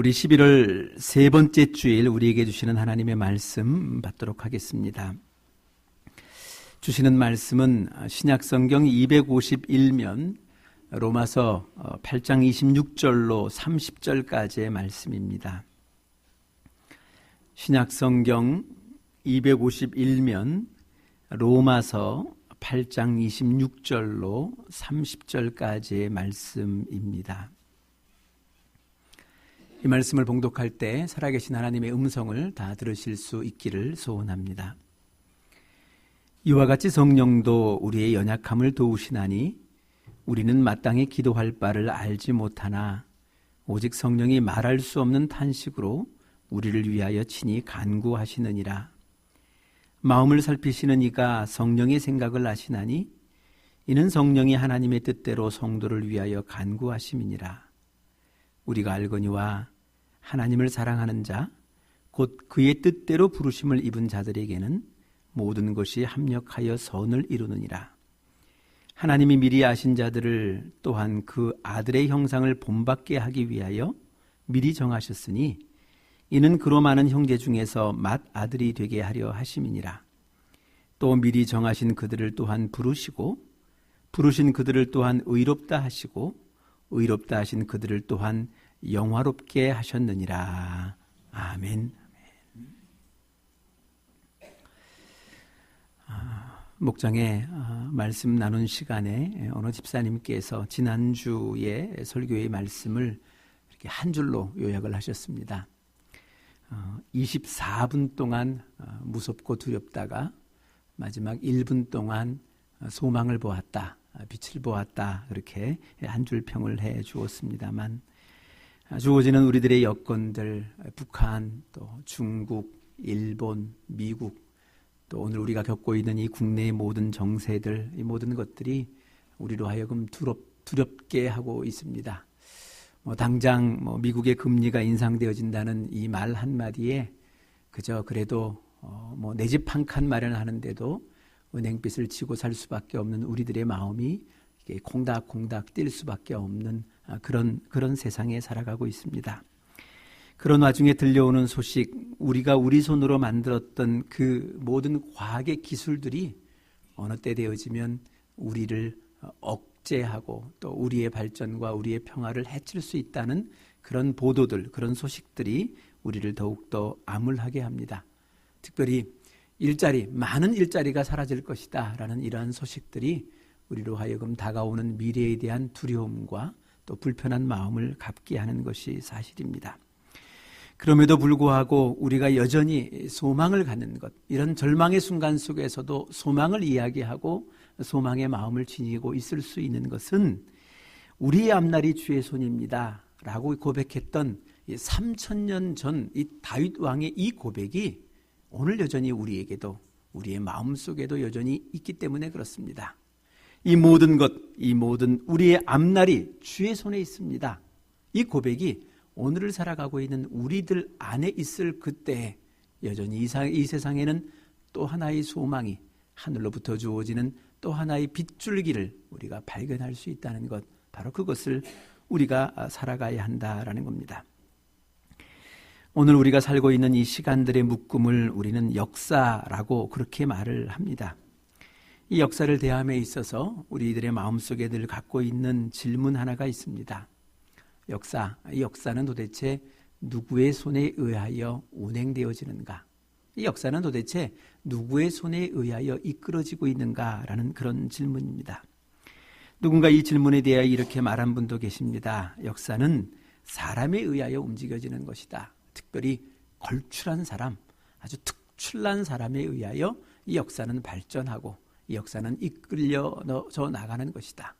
우리 11월 세 번째 주일 우리에게 주시는 하나님의 말씀 받도록 하겠습니다. 주시는 말씀은 신약성경 251면 로마서 8장 26절로 30절까지의 말씀입니다. 신약성경 251면 로마서 8장 26절로 30절까지의 말씀입니다. 이 말씀을 봉독할 때 살아계신 하나님의 음성을 다 들으실 수 있기를 소원합니다. 이와 같이 성령도 우리의 연약함을 도우시나니 우리는 마땅히 기도할 바를 알지 못하나 오직 성령이 말할 수 없는 탄식으로 우리를 위하여 친히 간구하시느니라. 마음을 살피시는 이가 성령의 생각을 아시나니 이는 성령이 하나님의 뜻대로 성도를 위하여 간구하심이니라. 우리가 알거니와 하나님을 사랑하는 자, 곧 그의 뜻대로 부르심을 입은 자들에게는 모든 것이 합력하여 선을 이루느니라. 하나님이 미리 아신 자들을 또한 그 아들의 형상을 본받게 하기 위하여 미리 정하셨으니 이는 그로 많은 형제 중에서 맏아들이 되게 하려 하심이니라. 또 미리 정하신 그들을 또한 부르시고 부르신 그들을 또한 의롭다 하시고 의롭다 하신 그들을 또한 영화롭게 하셨느니라. 아멘. 목장에 말씀 나눈 시간에 어느 집사님께서 지난주에 설교의 말씀을 이렇게 한 줄로 요약을 하셨습니다. 24분 동안 무섭고 두렵다가 마지막 1분 동안 소망을 보았다, 빛을 보았다, 이렇게 한 줄 평을 해 주었습니다만 주어지는 우리들의 여건들, 북한, 또 중국, 일본, 미국, 또 오늘 우리가 겪고 있는 이 국내의 모든 정세들, 이 모든 것들이 우리로 하여금 두렵게 하고 있습니다. 당장 미국의 금리가 인상되어진다는 이 말 한마디에 그저 그래도 내 집 한 칸 마련하는데도 은행빚을 지고 살 수밖에 없는 우리들의 마음이 콩닥콩닥 뛸 수밖에 없는 그런 세상에 살아가고 있습니다. 그런 와중에 들려오는 소식, 우리가 우리 손으로 만들었던 그 모든 과학의 기술들이 어느 때 되어지면 우리를 억제하고 또 우리의 발전과 우리의 평화를 해칠 수 있다는 그런 보도들, 그런 소식들이 우리를 더욱더 암울하게 합니다. 특별히 많은 일자리가 사라질 것이다 라는 이러한 소식들이 우리로 하여금 다가오는 미래에 대한 두려움과 또 불편한 마음을 갖게 하는 것이 사실입니다. 그럼에도 불구하고 우리가 여전히 소망을 갖는 것, 이런 절망의 순간 속에서도 소망을 이야기하고 소망의 마음을 지니고 있을 수 있는 것은 우리의 앞날이 주의 손입니다 라고 고백했던 3000년 전 이 다윗 왕의 이 고백이 오늘 여전히 우리에게도, 우리의 마음속에도 여전히 있기 때문에 그렇습니다. 이 모든 것, 이 모든 우리의 앞날이 주의 손에 있습니다. 이 고백이 오늘을 살아가고 있는 우리들 안에 있을 그때 여전히 이 세상에는 또 하나의 소망이, 하늘로부터 주어지는 또 하나의 빗줄기를 우리가 발견할 수 있다는 것, 바로 그것을 우리가 살아가야 한다라는 겁니다. 오늘 우리가 살고 있는 이 시간들의 묶음을 우리는 역사라고 그렇게 말을 합니다. 이 역사를 대함에 있어서 우리들의 마음속에 늘 갖고 있는 질문 하나가 있습니다. 이 역사는 도대체 누구의 손에 의하여 운행되어지는가? 이 역사는 도대체 누구의 손에 의하여 이끌어지고 있는가라는 그런 질문입니다. 누군가 이 질문에 대해 이렇게 말한 분도 계십니다. 역사는 사람에 의하여 움직여지는 것이다. 특별히 걸출한 사람, 아주 특출난 사람에 의하여 이 역사는 발전하고 이 역사는 이끌려져 나가는 것이다.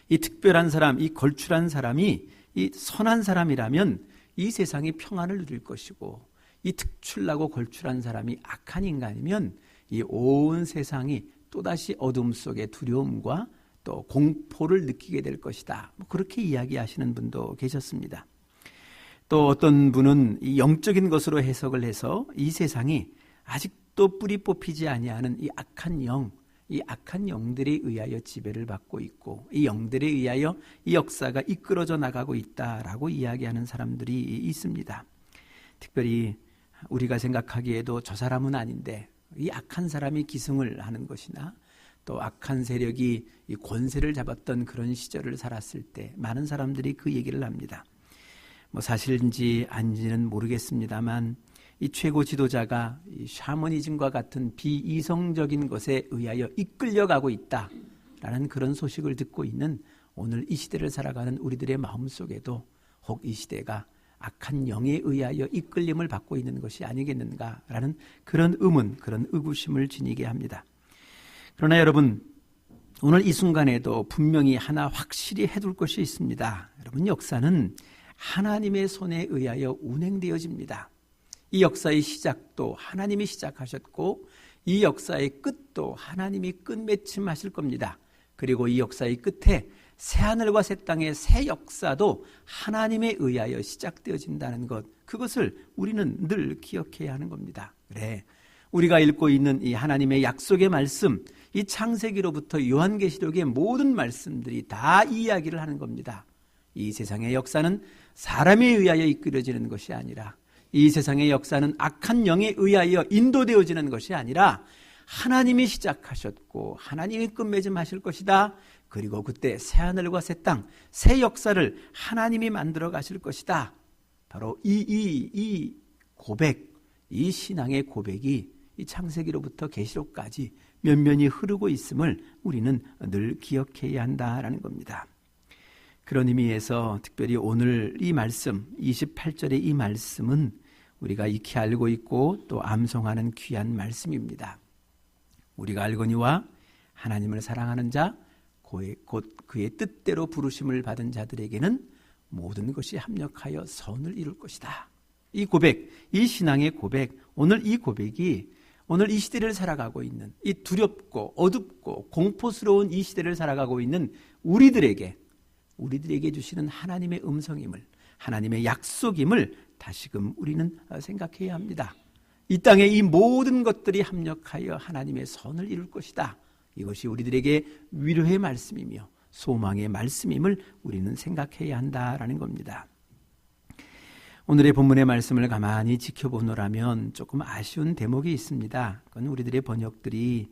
이 특별한 사람, 이 걸출한 사람이 이 선한 사람이라면 이 세상이 평안을 누릴 것이고, 이 특출나고 걸출한 사람이 악한 인간이면 이 온 세상이 또다시 어둠 속의 두려움과 또 공포를 느끼게 될 것이다. 그렇게 이야기하시는 분도 계셨습니다. 또 어떤 분은 이 영적인 것으로 해석을 해서 이 세상이 아직도 뿌리 뽑히지 아니하는 이 악한 영, 이 악한 영들에 의하여 지배를 받고 있고 이 영들에 의하여 이 역사가 이끌어져 나가고 있다라고 이야기하는 사람들이 있습니다. 특별히 우리가 생각하기에도 저 사람은 아닌데 이 악한 사람이 기승을 하는 것이나 또 악한 세력이 이 권세를 잡았던 그런 시절을 살았을 때 많은 사람들이 그 얘기를 합니다. 뭐 사실인지 아닌지는 모르겠습니다만 이 최고 지도자가 이 샤머니즘과 같은 비이성적인 것에 의하여 이끌려가고 있다라는 그런 소식을 듣고 있는 오늘 이 시대를 살아가는 우리들의 마음속에도 혹 이 시대가 악한 영에 의하여 이끌림을 받고 있는 것이 아니겠는가라는 그런 의문, 그런 의구심을 지니게 합니다. 그러나 여러분, 오늘 이 순간에도 분명히 하나 확실히 해둘 것이 있습니다. 여러분, 역사는 하나님의 손에 의하여 운행되어집니다. 이 역사의 시작도 하나님이 시작하셨고 이 역사의 끝도 하나님이 끝맺음하실 겁니다. 그리고 이 역사의 끝에 새하늘과 새 땅의 새 역사도 하나님에 의하여 시작되어진다는 것, 그것을 우리는 늘 기억해야 하는 겁니다. 그래, 우리가 읽고 있는 이 하나님의 약속의 말씀, 이 창세기로부터 요한계시록의 모든 말씀들이 다 이 이야기를 하는 겁니다. 이 세상의 역사는 사람에 의하여 이끌어지는 것이 아니라, 이 세상의 역사는 악한 영에 의하여 인도되어지는 것이 아니라 하나님이 시작하셨고 하나님이 끝맺음하실 것이다. 그리고 그때 새하늘과 새 땅, 새 역사를 하나님이 만들어 가실 것이다. 바로 이 고백, 이 신앙의 고백이 이 창세기로부터 계시록까지 면면이 흐르고 있음을 우리는 늘 기억해야 한다라는 겁니다. 그런 의미에서 특별히 오늘 이 말씀, 28절의 이 말씀은 우리가 익히 알고 있고 또 암송하는 귀한 말씀입니다. 우리가 알거니와 하나님을 사랑하는 자, 곧 그의 뜻대로 부르심을 받은 자들에게는 모든 것이 합력하여 선을 이룰 것이다. 이 고백, 이 신앙의 고백, 오늘 이 고백이 오늘 이 시대를 살아가고 있는 이 두렵고 어둡고 공포스러운 이 시대를 살아가고 있는 우리들에게 주시는 하나님의 음성임을, 하나님의 약속임을 다시금 우리는 생각해야 합니다. 이 땅에 이 모든 것들이 합력하여 하나님의 선을 이룰 것이다. 이것이 우리들에게 위로의 말씀이며 소망의 말씀임을 우리는 생각해야 한다라는 겁니다. 오늘의 본문의 말씀을 가만히 지켜보노라면 조금 아쉬운 대목이 있습니다. 그건 우리들의 번역들이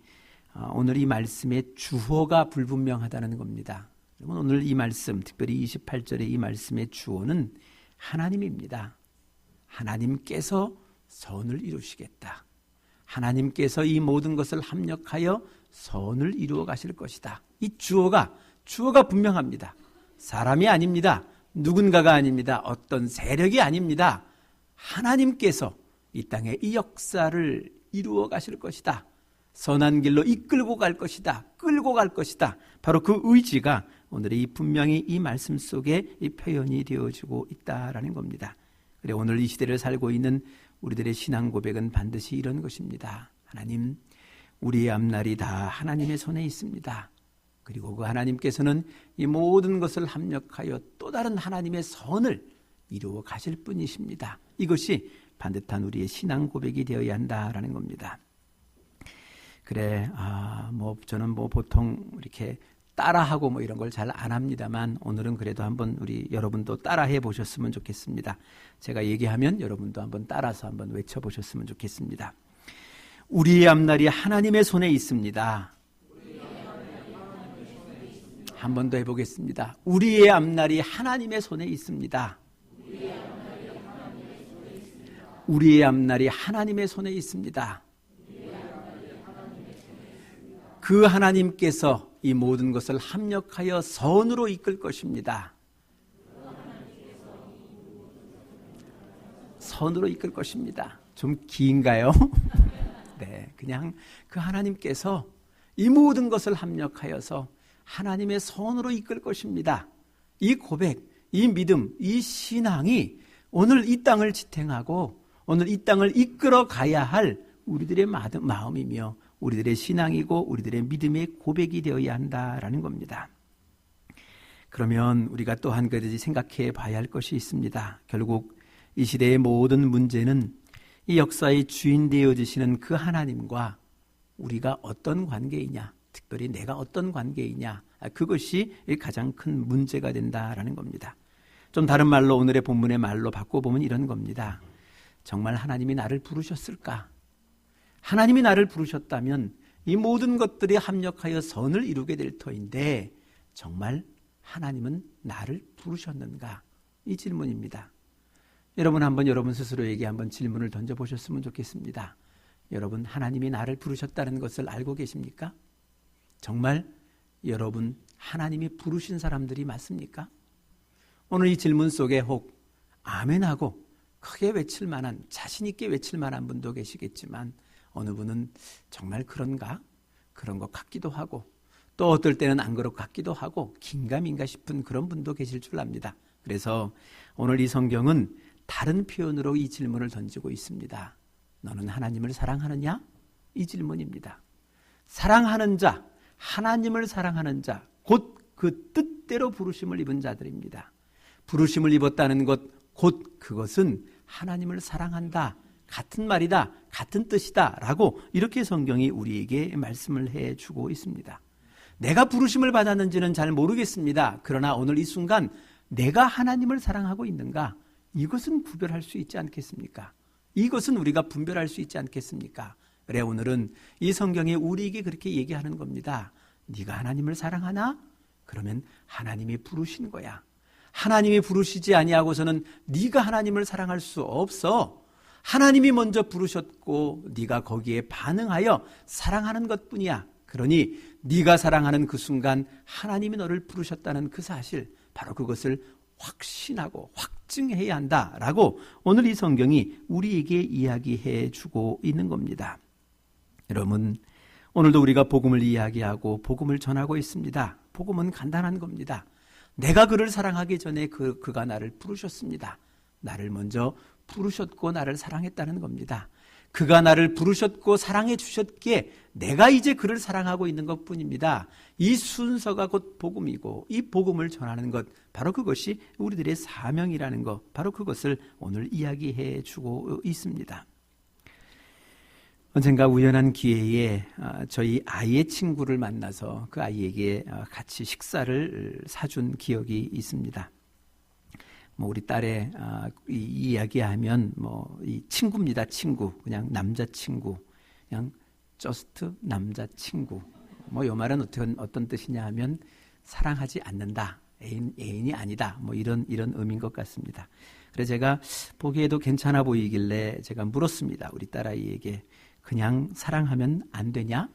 오늘 이 말씀의 주어가 불분명하다는 겁니다. 오늘 이 말씀, 특별히 28절의 이 말씀의 주어는 하나님입니다. 하나님께서 선을 이루시겠다. 하나님께서 이 모든 것을 합력하여 선을 이루어 가실 것이다. 이 주어가 분명합니다. 사람이 아닙니다. 누군가가 아닙니다. 어떤 세력이 아닙니다. 하나님께서 이 땅에 이 역사를 이루어 가실 것이다. 선한 길로 이끌고 갈 것이다. 끌고 갈 것이다. 바로 그 의지가 오늘의 이 분명히 이 말씀 속에 이 표현이 되어지고 있다라는 겁니다. 그래, 오늘 이 시대를 살고 있는 우리들의 신앙 고백은 반드시 이런 것입니다. 하나님, 우리의 앞날이 다 하나님의 손에 있습니다. 그리고 그 하나님께서는 이 모든 것을 합력하여 또 다른 하나님의 선을 이루어 가실 분이십니다. 이것이 반듯한 우리의 신앙 고백이 되어야 한다라는 겁니다. 그래, 저는 보통 이렇게 따라하고 이런 걸 잘 안 합니다만 오늘은 그래도 한번 우리 여러분도 따라해 보셨으면 좋겠습니다. 제가 얘기하면 여러분도 한번 따라서 한번 외쳐보셨으면 좋겠습니다. 우리의 앞날이 하나님의 손에 있습니다. 한 번 더 해보겠습니다. 우리의 앞날이 하나님의 손에 있습니다. 우리의 앞날이 하나님의 손에 있습니다. 그 하나님께서 이 모든 것을 합력하여 선으로 이끌 것입니다. 선으로 이끌 것입니다. 좀 긴가요? 네, 그냥 그 하나님께서 이 모든 것을 합력하여서 하나님의 선으로 이끌 것입니다. 이 고백, 이 믿음, 이 신앙이 오늘 이 땅을 지탱하고 오늘 이 땅을 이끌어 가야 할 우리들의 마음이며 우리들의 신앙이고 우리들의 믿음의 고백이 되어야 한다라는 겁니다. 그러면 우리가 또 한 가지 생각해 봐야 할 것이 있습니다. 결국 이 시대의 모든 문제는 이 역사의 주인 되어주시는 그 하나님과 우리가 어떤 관계이냐, 특별히 내가 어떤 관계이냐, 그것이 가장 큰 문제가 된다라는 겁니다. 좀 다른 말로 오늘의 본문의 말로 바꿔보면 이런 겁니다. 정말 하나님이 나를 부르셨을까? 하나님이 나를 부르셨다면 이 모든 것들이 합력하여 선을 이루게 될 터인데 정말 하나님은 나를 부르셨는가? 이 질문입니다. 여러분 한번 여러분 스스로에게 한번 질문을 던져보셨으면 좋겠습니다. 여러분 하나님이 나를 부르셨다는 것을 알고 계십니까? 정말 여러분 하나님이 부르신 사람들이 맞습니까? 오늘 이 질문 속에 혹 아멘하고 크게 외칠 만한, 자신 있게 외칠 만한 분도 계시겠지만 어느 분은 정말 그런가? 그런 것 같기도 하고 또 어떨 때는 안 그럴 것 같기도 하고 긴가민가 싶은 그런 분도 계실 줄 압니다. 그래서 오늘 이 성경은 다른 표현으로 이 질문을 던지고 있습니다. 너는 하나님을 사랑하느냐? 이 질문입니다. 사랑하는 자, 하나님을 사랑하는 자, 곧 그 뜻대로 부르심을 입은 자들입니다. 부르심을 입었다는 것, 곧 그것은 하나님을 사랑한다, 같은 말이다, 같은 뜻이다 라고 이렇게 성경이 우리에게 말씀을 해주고 있습니다. 내가 부르심을 받았는지는 잘 모르겠습니다. 그러나 오늘 이 순간 내가 하나님을 사랑하고 있는가? 이것은 구별할 수 있지 않겠습니까? 이것은 우리가 분별할 수 있지 않겠습니까? 그래 오늘은 이 성경이 우리에게 그렇게 얘기하는 겁니다. 네가 하나님을 사랑하나? 그러면 하나님이 부르신 거야. 하나님이 부르시지 아니하고서는 네가 하나님을 사랑할 수 없어. 하나님이 먼저 부르셨고 네가 거기에 반응하여 사랑하는 것뿐이야. 그러니 네가 사랑하는 그 순간 하나님이 너를 부르셨다는 그 사실, 바로 그것을 확신하고 확증해야 한다라고 오늘 이 성경이 우리에게 이야기해 주고 있는 겁니다. 여러분, 오늘도 우리가 복음을 이야기하고 복음을 전하고 있습니다. 복음은 간단한 겁니다. 내가 그를 사랑하기 전에 그가 나를 부르셨습니다. 나를 먼저 부르셨고 나를 사랑했다는 겁니다. 그가 나를 부르셨고 사랑해 주셨기에 내가 이제 그를 사랑하고 있는 것뿐입니다. 이 순서가 곧 복음이고 이 복음을 전하는 것, 바로 그것이 우리들의 사명이라는 것, 바로 그것을 오늘 이야기해 주고 있습니다. 언젠가 우연한 기회에 저희 아이의 친구를 만나서 그 아이에게 같이 식사를 사준 기억이 있습니다. 우리 딸의 이 이야기하면 이 친구입니다. 친구, 그냥 남자친구, 그냥 just 남자친구. 요 말은 어떤 뜻이냐 하면 사랑하지 않는다, 애인이 아니다, 이런 의미인 것 같습니다. 그래서 제가 보기에도 괜찮아 보이길래 제가 물었습니다. 우리 딸아이에게 그냥 사랑하면 안 되냐?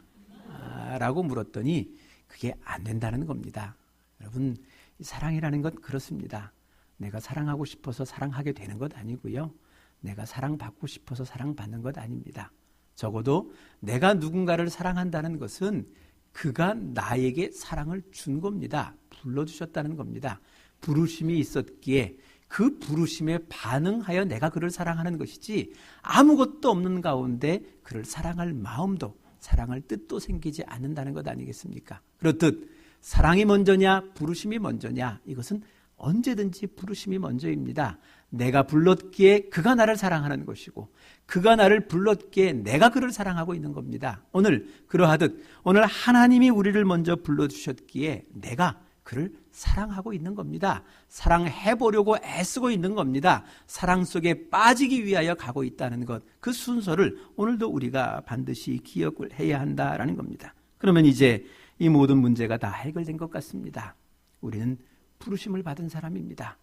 라고 물었더니 그게 안 된다는 겁니다. 여러분, 사랑이라는 건 그렇습니다. 내가 사랑하고 싶어서 사랑하게 되는 것 아니고요. 내가 사랑받고 싶어서 사랑받는 것 아닙니다. 적어도 내가 누군가를 사랑한다는 것은 그가 나에게 사랑을 준 겁니다. 불러주셨다는 겁니다. 부르심이 있었기에 그 부르심에 반응하여 내가 그를 사랑하는 것이지 아무것도 없는 가운데 그를 사랑할 마음도 사랑할 뜻도 생기지 않는다는 것 아니겠습니까? 그렇듯 사랑이 먼저냐 부르심이 먼저냐, 이것은 언제든지 부르심이 먼저입니다. 내가 불렀기에 그가 나를 사랑하는 것이고 그가 나를 불렀기에 내가 그를 사랑하고 있는 겁니다. 오늘 그러하듯 오늘 하나님이 우리를 먼저 불러주셨기에 내가 그를 사랑하고 있는 겁니다. 사랑해보려고 애쓰고 있는 겁니다. 사랑 속에 빠지기 위하여 가고 있다는 것, 그 순서를 오늘도 우리가 반드시 기억을 해야 한다라는 겁니다. 그러면 이제 이 모든 문제가 다 해결된 것 같습니다. 우리는 부르심을 받은 사람입니다.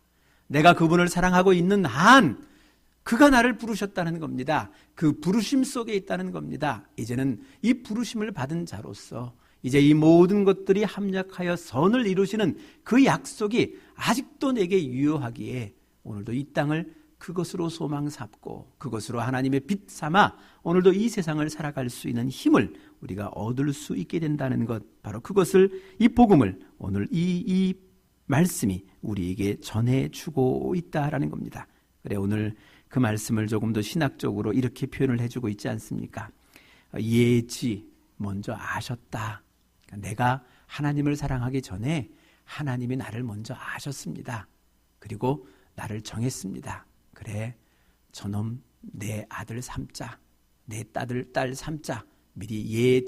내가 그분을 사랑하고 있는 한 그가 나를 부르셨다는 겁니다. 그 부르심 속에 있다는 겁니다. 이제는 이 부르심을 받은 자로서 이제 이 모든 것들이 합력하여 선을 이루시는 그 약속이 아직도 내게 유효하기에 오늘도 이 땅을 그것으로 소망 삼고 그것으로 하나님의 빛 삼아 오늘도 이 세상을 살아갈 수 있는 힘을 우리가 얻을 수 있게 된다는 것, 바로 그것을, 이 복음을 오늘 이 말씀이 우리에게 전해주고 있다라는 겁니다. 그래, 오늘 그 말씀을 조금 더 신학적으로 이렇게 표현을 해주고 있지 않습니까? 예지, 먼저 아셨다. 내가 하나님을 사랑하기 전에 하나님이 나를 먼저 아셨습니다. 그리고 나를 정했습니다. 그래, 저놈 내 아들 삼자, 내 딸 삼자 미리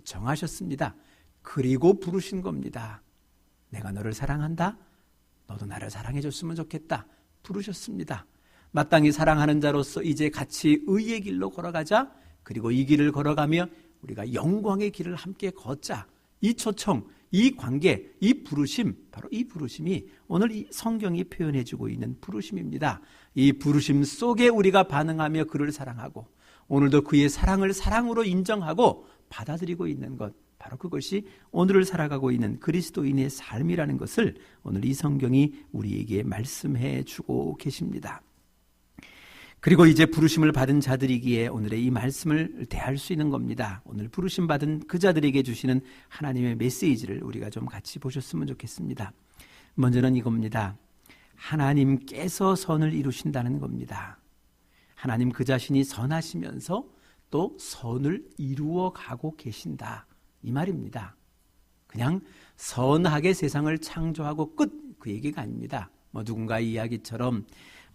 정하셨습니다. 그리고 부르신 겁니다. 내가 너를 사랑한다. 너도 나를 사랑해 줬으면 좋겠다. 부르셨습니다. 마땅히 사랑하는 자로서 이제 같이 의의 길로 걸어가자. 그리고 이 길을 걸어가며 우리가 영광의 길을 함께 걷자. 이 초청, 이 관계, 이 부르심, 바로 이 부르심이 오늘 이 성경이 표현해주고 있는 부르심입니다. 이 부르심 속에 우리가 반응하며 그를 사랑하고 오늘도 그의 사랑을 사랑으로 인정하고 받아들이고 있는 것, 바로 그것이 오늘을 살아가고 있는 그리스도인의 삶이라는 것을 오늘 이 성경이 우리에게 말씀해 주고 계십니다. 그리고 이제 부르심을 받은 자들이기에 오늘의 이 말씀을 대할 수 있는 겁니다. 오늘 부르심 받은 그 자들에게 주시는 하나님의 메시지를 우리가 좀 같이 보셨으면 좋겠습니다. 먼저는 이겁니다. 하나님께서 선을 이루신다는 겁니다. 하나님 그 자신이 선하시면서 또 선을 이루어 가고 계신다. 이 말입니다. 그냥 선하게 세상을 창조하고 끝, 그 얘기가 아닙니다. 누군가의 이야기처럼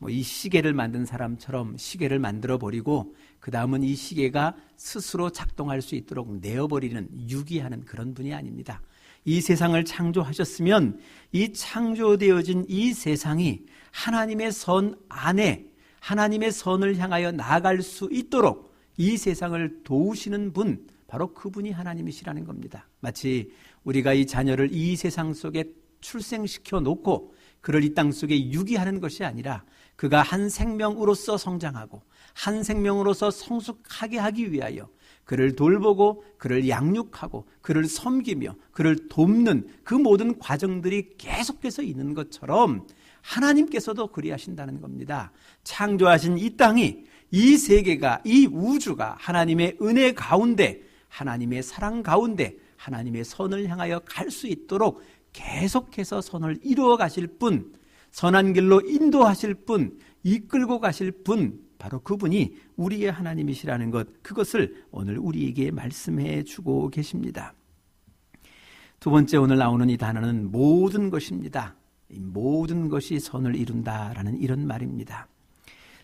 이 시계를 만든 사람처럼 시계를 만들어 버리고 그 다음은 이 시계가 스스로 작동할 수 있도록 내어버리는, 유기하는 그런 분이 아닙니다. 이 세상을 창조하셨으면 이 창조되어진 이 세상이 하나님의 선 안에 하나님의 선을 향하여 나아갈 수 있도록 이 세상을 도우시는 분, 바로 그분이 하나님이시라는 겁니다. 마치 우리가 이 자녀를 이 세상 속에 출생시켜 놓고 그를 이 땅 속에 유기하는 것이 아니라 그가 한 생명으로서 성장하고 한 생명으로서 성숙하게 하기 위하여 그를 돌보고 그를 양육하고 그를 섬기며 그를 돕는 그 모든 과정들이 계속해서 있는 것처럼 하나님께서도 그리하신다는 겁니다. 창조하신 이 땅이, 이 세계가, 이 우주가 하나님의 은혜 가운데, 하나님의 사랑 가운데 하나님의 선을 향하여 갈 수 있도록 계속해서 선을 이루어 가실 분, 선한 길로 인도하실 분, 이끌고 가실 분, 바로 그분이 우리의 하나님이시라는 것, 그것을 오늘 우리에게 말씀해 주고 계십니다. 두 번째 오늘 나오는 이 단어는 모든 것입니다. 이 모든 것이 선을 이룬다라는 이런 말입니다.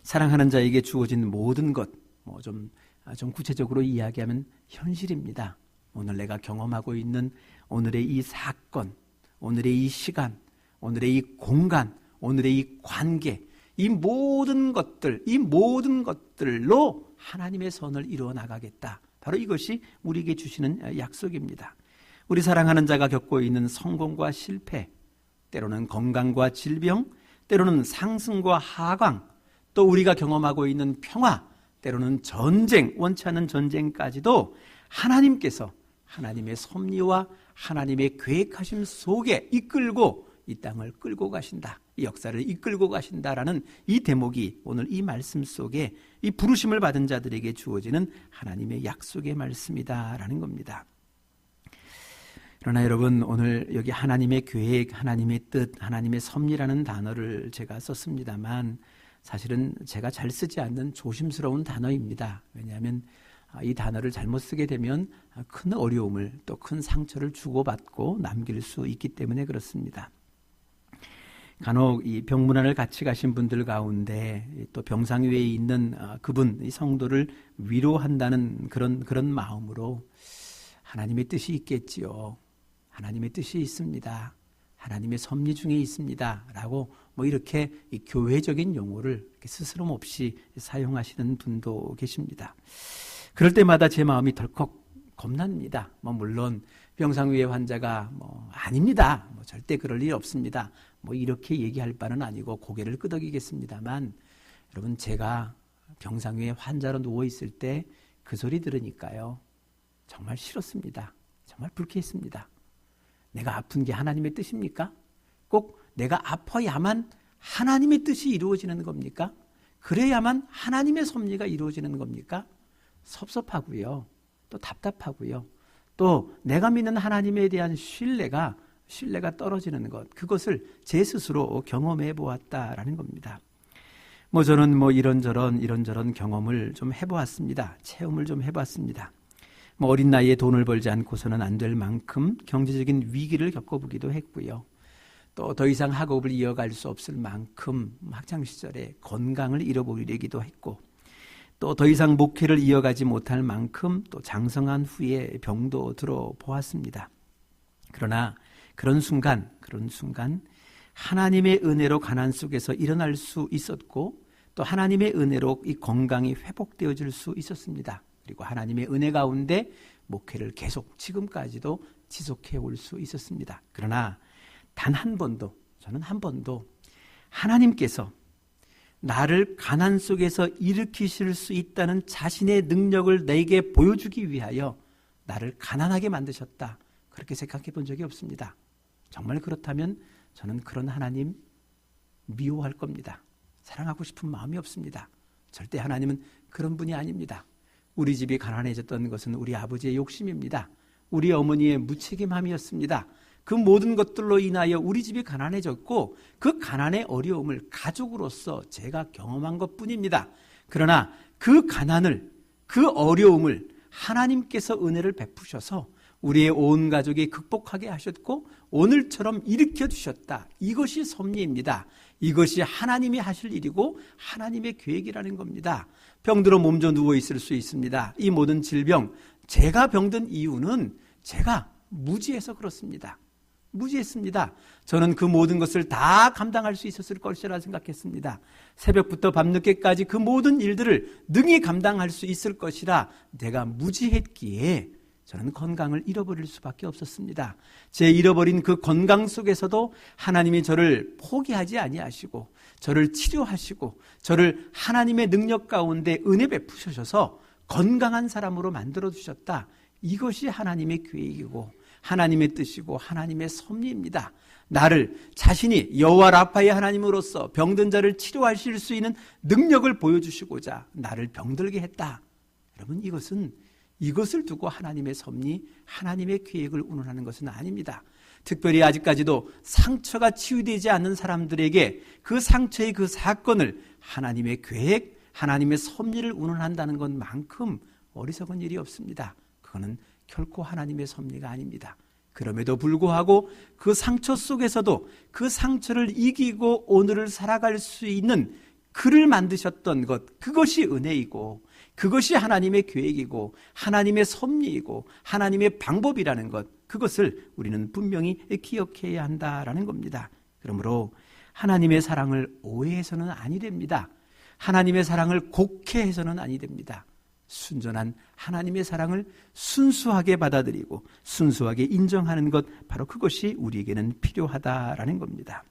사랑하는 자에게 주어진 모든 것, 좀 구체적으로 이야기하면 현실입니다. 오늘 내가 경험하고 있는 오늘의 이 사건, 오늘의 이 시간, 오늘의 이 공간, 오늘의 이 관계, 이 모든 것들로 하나님의 선을 이루어 나가겠다. 바로 이것이 우리에게 주시는 약속입니다. 우리 사랑하는 자가 겪고 있는 성공과 실패, 때로는 건강과 질병, 때로는 상승과 하강, 또 우리가 경험하고 있는 평화, 때로는 전쟁, 원치 않는 전쟁까지도 하나님께서 하나님의 섭리와 하나님의 계획하심 속에 이끌고 이 땅을 끌고 가신다. 이 역사를 이끌고 가신다라는 이 대목이 오늘 이 말씀 속에 이 부르심을 받은 자들에게 주어지는 하나님의 약속의 말씀이다라는 겁니다. 그러나 여러분, 오늘 여기 하나님의 계획, 하나님의 뜻, 하나님의 섭리라는 단어를 제가 썼습니다만 사실은 제가 잘 쓰지 않는 조심스러운 단어입니다. 왜냐하면 이 단어를 잘못 쓰게 되면 큰 어려움을, 또 큰 상처를 주고받고 남길 수 있기 때문에 그렇습니다. 간혹 이 병문안을 같이 가신 분들 가운데 또 병상 위에 있는 그분, 이 성도를 위로한다는 그런 마음으로 하나님의 뜻이 있겠지요. 하나님의 뜻이 있습니다. 하나님의 섭리 중에 있습니다. 라고 이렇게 이 교회적인 용어를 이렇게 스스럼 없이 사용하시는 분도 계십니다. 그럴 때마다 제 마음이 덜컥 겁납니다. 물론 병상 위의 환자가 아닙니다. 절대 그럴 일 없습니다. 이렇게 얘기할 바는 아니고 고개를 끄덕이겠습니다만, 여러분, 제가 병상 위에 환자로 누워 있을 때 그 소리 들으니까요, 정말 싫었습니다. 정말 불쾌했습니다. 내가 아픈 게 하나님의 뜻입니까? 꼭 내가 아파야만 하나님의 뜻이 이루어지는 겁니까? 그래야만 하나님의 섭리가 이루어지는 겁니까? 섭섭하고요. 또 답답하고요. 또 내가 믿는 하나님에 대한 신뢰가 떨어지는 것, 그것을 제 스스로 경험해 보았다라는 겁니다. 저는 이런저런 경험을 좀 해보았습니다. 체험을 좀 해봤습니다. 어린 나이에 돈을 벌지 않고서는 안 될 만큼 경제적인 위기를 겪어보기도 했고요. 또 더 이상 학업을 이어갈 수 없을 만큼 학창시절에 건강을 잃어버리기도 했고, 또 더 이상 목회를 이어가지 못할 만큼 또 장성한 후에 병도 들어보았습니다. 그러나 그런 순간 하나님의 은혜로 가난 속에서 일어날 수 있었고, 또 하나님의 은혜로 이 건강이 회복되어질 수 있었습니다. 그리고 하나님의 은혜 가운데 목회를 계속 지금까지도 지속해 올 수 있었습니다. 그러나 단 한 번도, 저는 한 번도 하나님께서 나를 가난 속에서 일으키실 수 있다는 자신의 능력을 내게 보여주기 위하여 나를 가난하게 만드셨다, 그렇게 생각해 본 적이 없습니다. 정말 그렇다면 저는 그런 하나님 미워할 겁니다. 사랑하고 싶은 마음이 없습니다. 절대 하나님은 그런 분이 아닙니다. 우리 집이 가난해졌던 것은 우리 아버지의 욕심입니다. 우리 어머니의 무책임함이었습니다. 그 모든 것들로 인하여 우리 집이 가난해졌고, 그 가난의 어려움을 가족으로서 제가 경험한 것뿐입니다. 그러나 그 가난을, 그 어려움을 하나님께서 은혜를 베푸셔서 우리의 온 가족이 극복하게 하셨고 오늘처럼 일으켜 주셨다. 이것이 섭리입니다. 이것이 하나님이 하실 일이고 하나님의 계획이라는 겁니다. 병들어 몸져 누워 있을 수 있습니다. 이 모든 질병, 제가 병든 이유는 제가 무지해서 그렇습니다. 무지했습니다. 저는 그 모든 것을 다 감당할 수 있었을 것이라 생각했습니다. 새벽부터 밤늦게까지 그 모든 일들을 능히 감당할 수 있을 것이라 내가 무지했기에 저는 건강을 잃어버릴 수밖에 없었습니다. 제 잃어버린 그 건강 속에서도 하나님이 저를 포기하지 아니하시고 저를 치료하시고 저를 하나님의 능력 가운데 은혜 베푸셔서 건강한 사람으로 만들어주셨다. 이것이 하나님의 계획이고 하나님의 뜻이고 하나님의 섭리입니다. 나를 자신이 여호와 라파의 하나님으로서 병든 자를 치료하실 수 있는 능력을 보여주시고자 나를 병들게 했다. 여러분, 이것을 두고 하나님의 섭리, 하나님의 계획을 운운하는 것은 아닙니다. 특별히 아직까지도 상처가 치유되지 않는 사람들에게 그 상처의 그 사건을 하나님의 계획, 하나님의 섭리를 운운한다는 것만큼 어리석은 일이 없습니다. 그거는 결코 하나님의 섭리가 아닙니다. 그럼에도 불구하고 그 상처 속에서도 그 상처를 이기고 오늘을 살아갈 수 있는 그를 만드셨던 것, 그것이 은혜이고 그것이 하나님의 계획이고 하나님의 섭리이고 하나님의 방법이라는 것, 그것을 우리는 분명히 기억해야 한다라는 겁니다. 그러므로 하나님의 사랑을 오해해서는 아니 됩니다. 하나님의 사랑을 곡해해서는 아니 됩니다. 순전한 하나님의 사랑을 순수하게 받아들이고 순수하게 인정하는 것, 바로 그것이 우리에게는 필요하다라는 겁니다.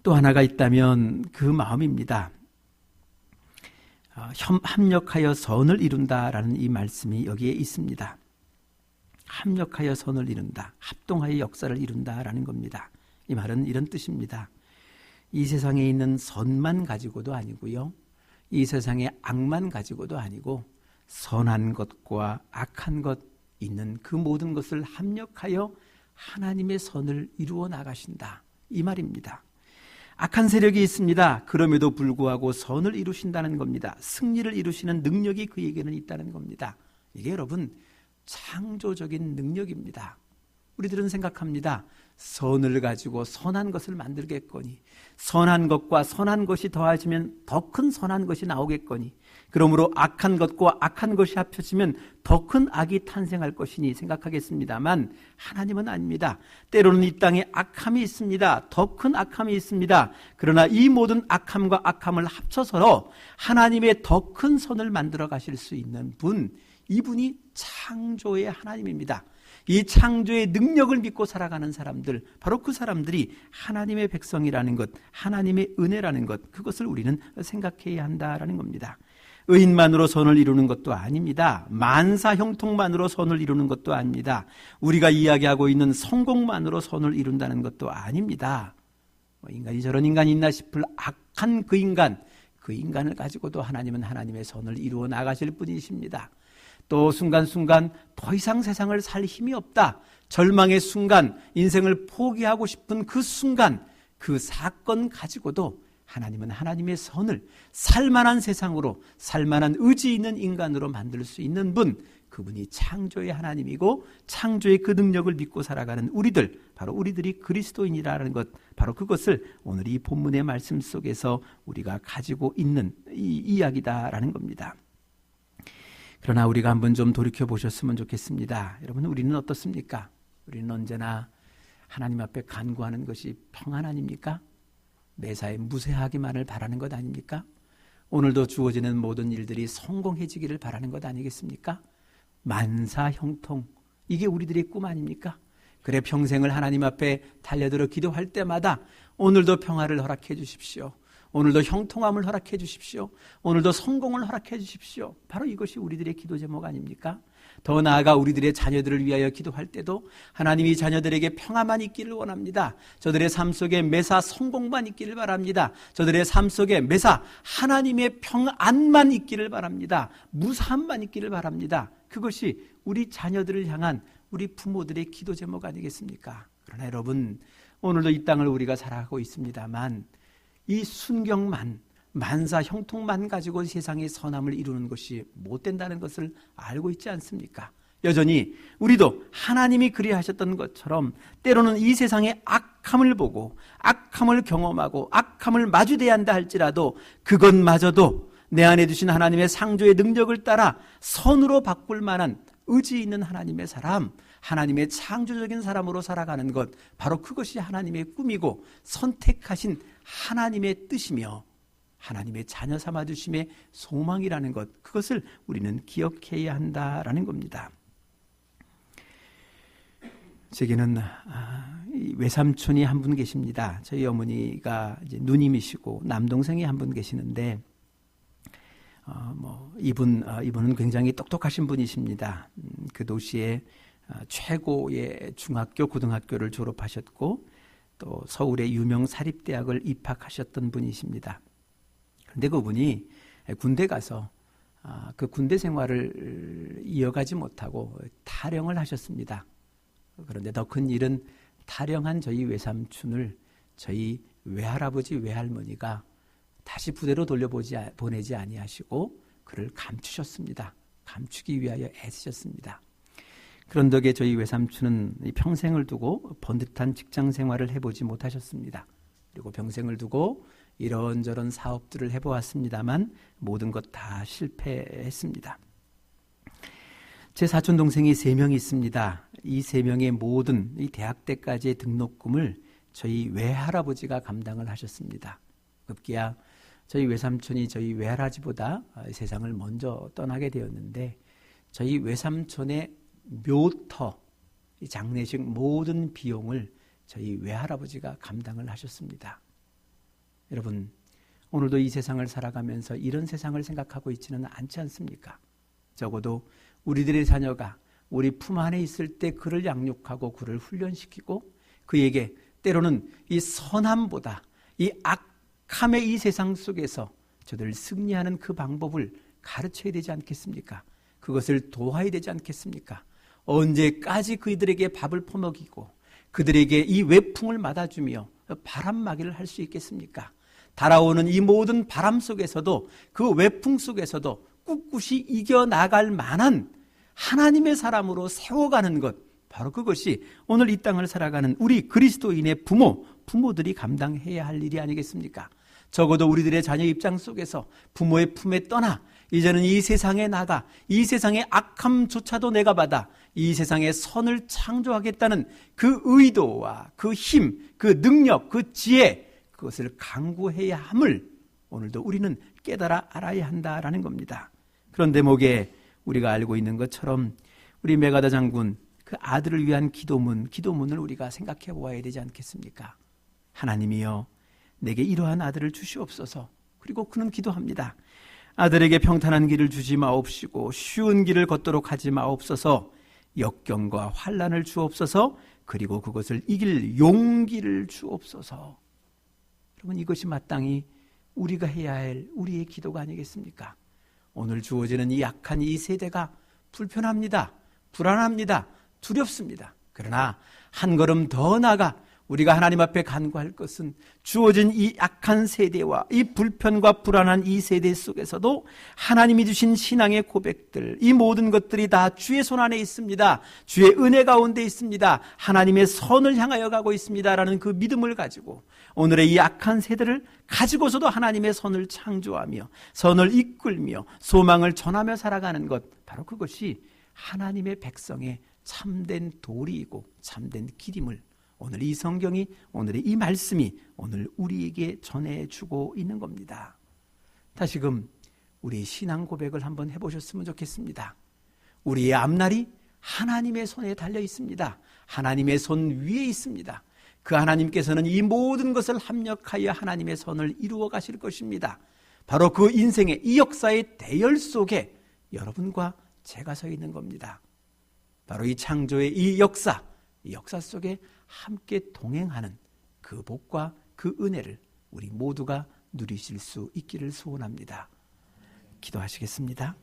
또 하나가 있다면 그 마음입니다. 합력하여 선을 이룬다라는 이 말씀이 여기에 있습니다. 합력하여 선을 이룬다, 합동하여 역사를 이룬다라는 겁니다. 이 말은 이런 뜻입니다. 이 세상에 있는 선만 가지고도 아니고요, 이 세상의 악만 가지고도 아니고 선한 것과 악한 것 있는 그 모든 것을 합력하여 하나님의 선을 이루어 나가신다, 이 말입니다. 악한 세력이 있습니다. 그럼에도 불구하고 선을 이루신다는 겁니다. 승리를 이루시는 능력이 그에게는 있다는 겁니다. 이게 여러분 창조적인 능력입니다. 우리들은 생각합니다. 선을 가지고 선한 것을 만들겠거니, 선한 것과 선한 것이 더해지면 더 큰 선한 것이 나오겠거니, 그러므로 악한 것과 악한 것이 합쳐지면 더 큰 악이 탄생할 것이니 생각하겠습니다만, 하나님은 아닙니다. 때로는 이 땅에 악함이 있습니다. 더 큰 악함이 있습니다. 그러나 이 모든 악함과 악함을 합쳐서 하나님의 더 큰 선을 만들어 가실 수 있는 분, 이분이 창조의 하나님입니다. 이 창조의 능력을 믿고 살아가는 사람들, 바로 그 사람들이 하나님의 백성이라는 것, 하나님의 은혜라는 것, 그것을 우리는 생각해야 한다라는 겁니다. 의인만으로 선을 이루는 것도 아닙니다. 만사 형통만으로 선을 이루는 것도 아닙니다. 우리가 이야기하고 있는 성공만으로 선을 이룬다는 것도 아닙니다. 인간이 저런 인간이 있나 싶을 악한 그 인간을 가지고도 하나님은 하나님의 선을 이루어 나가실 분이십니다. 또 순간순간 더 이상 세상을 살 힘이 없다, 절망의 순간, 인생을 포기하고 싶은 그 순간, 그 사건 가지고도 하나님은 하나님의 선을 살만한 세상으로, 살만한 의지 있는 인간으로 만들 수 있는 분, 그분이 창조의 하나님이고 창조의 그 능력을 믿고 살아가는 우리들, 바로 우리들이 그리스도인이라는 것, 바로 그것을 오늘 이 본문의 말씀 속에서 우리가 가지고 있는 이 이야기다라는 겁니다. 그러나 우리가 한번 좀 돌이켜 보셨으면 좋겠습니다. 여러분, 우리는 어떻습니까? 우리는 언제나 하나님 앞에 간구하는 것이 평안 아닙니까? 매사에 무쇠하기만을 바라는 것 아닙니까? 오늘도 주어지는 모든 일들이 성공해지기를 바라는 것 아니겠습니까? 만사 형통, 이게 우리들의 꿈 아닙니까? 그래 평생을 하나님 앞에 달려들어 기도할 때마다 오늘도 평화를 허락해 주십시오. 오늘도 형통함을 허락해 주십시오. 오늘도 성공을 허락해 주십시오. 바로 이것이 우리들의 기도 제목 아닙니까? 더 나아가 우리들의 자녀들을 위하여 기도할 때도 하나님이 자녀들에게 평화만 있기를 원합니다. 저들의 삶 속에 매사 성공만 있기를 바랍니다. 저들의 삶 속에 매사 하나님의 평안만 있기를 바랍니다. 무사함만 있기를 바랍니다. 그것이 우리 자녀들을 향한 우리 부모들의 기도 제목 아니겠습니까? 그러나 여러분, 오늘도 이 땅을 우리가 살아가고 있습니다만 이 순경만, 만사 형통만 가지고 세상의 선함을 이루는 것이 못 된다는 것을 알고 있지 않습니까? 여전히 우리도 하나님이 그리하셨던 것처럼 때로는 이 세상의 악함을 보고 악함을 경험하고 악함을 마주대야 한다 할지라도 그것마저도 내 안에 두신 하나님의 상조의 능력을 따라 선으로 바꿀 만한 의지 있는 하나님의 사람, 하나님의 창조적인 사람으로 살아가는 것, 바로 그것이 하나님의 꿈이고 선택하신 하나님의 뜻이며 하나님의 자녀 삼아주심의 소망이라는 것, 그것을 우리는 기억해야 한다라는 겁니다. 제게는 외삼촌이 한 분 계십니다. 저희 어머니가 이제 누님이시고 남동생이 한 분 계시는데 이분은 굉장히 똑똑하신 분이십니다. 그 도시의 최고의 중학교, 고등학교를 졸업하셨고 또 서울의 유명 사립대학을 입학하셨던 분이십니다. 그런데 그분이 군대 가서 그 군대 생활을 이어가지 못하고 탈영을 하셨습니다. 그런데 더 큰 일은 탈영한 저희 외삼촌을 저희 외할아버지, 외할머니가 다시 부대로 보내지 아니하시고 그를 감추셨습니다. 감추기 위하여 애쓰셨습니다. 그런 덕에 저희 외삼촌은 평생을 두고 번듯한 직장 생활을 해보지 못하셨습니다. 그리고 평생을 두고 이런저런 사업들을 해보았습니다만 모든 것 다 실패했습니다. 제 사촌 동생이 3명이 있습니다. 이 3명의 모든 이 대학 때까지의 등록금을 저희 외할아버지가 감당을 하셨습니다. 급기야 저희 외삼촌이 저희 외할아버지보다 세상을 먼저 떠나게 되었는데 저희 외삼촌의 묘터, 장례식 모든 비용을 저희 외할아버지가 감당을 하셨습니다. 여러분, 오늘도 이 세상을 살아가면서 이런 세상을 생각하고 있지는 않지 않습니까? 적어도 우리들의 자녀가 우리 품 안에 있을 때 그를 양육하고 그를 훈련시키고 그에게 때로는 이 선함보다 이 악함의 이 세상 속에서 저들을 승리하는 그 방법을 가르쳐야 되지 않겠습니까? 그것을 도와야 되지 않겠습니까? 언제까지 그들에게 밥을 퍼먹이고 그들에게 이 외풍을 맞아주며 바람막이를 할 수 있겠습니까? 달아오는 이 모든 바람 속에서도 그 외풍 속에서도 꿋꿋이 이겨나갈 만한 하나님의 사람으로 세워가는 것, 바로 그것이 오늘 이 땅을 살아가는 우리 그리스도인의 부모들이 감당해야 할 일이 아니겠습니까? 적어도 우리들의 자녀 입장 속에서 부모의 품에 떠나 이제는 이 세상에 나가 이 세상의 악함조차도 내가 받아 이 세상의 선을 창조하겠다는 그 의도와 그 힘, 그 능력, 그 지혜, 그것을 강구해야 함을 오늘도 우리는 깨달아 알아야 한다라는 겁니다. 그런 대목에 우리가 알고 있는 것처럼 우리 메가다 장군 그 아들을 위한 기도문을 우리가 생각해 보아야 되지 않겠습니까? 하나님이여 내게 이러한 아들을 주시옵소서. 그리고 그는 기도합니다. 아들에게 평탄한 길을 주지 마옵시고 쉬운 길을 걷도록 하지 마옵소서. 역경과 환난을 주옵소서. 그리고 그것을 이길 용기를 주옵소서. 여러분, 이것이 마땅히 우리가 해야 할 우리의 기도가 아니겠습니까? 오늘 주어지는 이 약한 이 세대가 불편합니다. 불안합니다. 두렵습니다. 그러나 한 걸음 더 나아가 우리가 하나님 앞에 간구할 것은 주어진 이 악한 세대와 이 불편과 불안한 이 세대 속에서도 하나님이 주신 신앙의 고백들, 이 모든 것들이 다 주의 손 안에 있습니다. 주의 은혜 가운데 있습니다. 하나님의 선을 향하여 가고 있습니다라는 그 믿음을 가지고 오늘의 이 악한 세대를 가지고서도 하나님의 선을 창조하며 선을 이끌며 소망을 전하며 살아가는 것, 바로 그것이 하나님의 백성의 참된 도리이고 참된 길임을 오늘 이 성경이, 오늘의 이 말씀이 오늘 우리에게 전해주고 있는 겁니다. 다시금 우리 신앙 고백을 한번 해보셨으면 좋겠습니다. 우리의 앞날이 하나님의 손에 달려 있습니다. 하나님의 손 위에 있습니다. 그 하나님께서는 이 모든 것을 합력하여 하나님의 선을 이루어 가실 것입니다. 바로 그 인생의 이 역사의 대열 속에 여러분과 제가 서 있는 겁니다. 바로 이 창조의 이 역사 속에 함께 동행하는 그 복과 그 은혜를 우리 모두가 누리실 수 있기를 소원합니다. 기도하시겠습니다.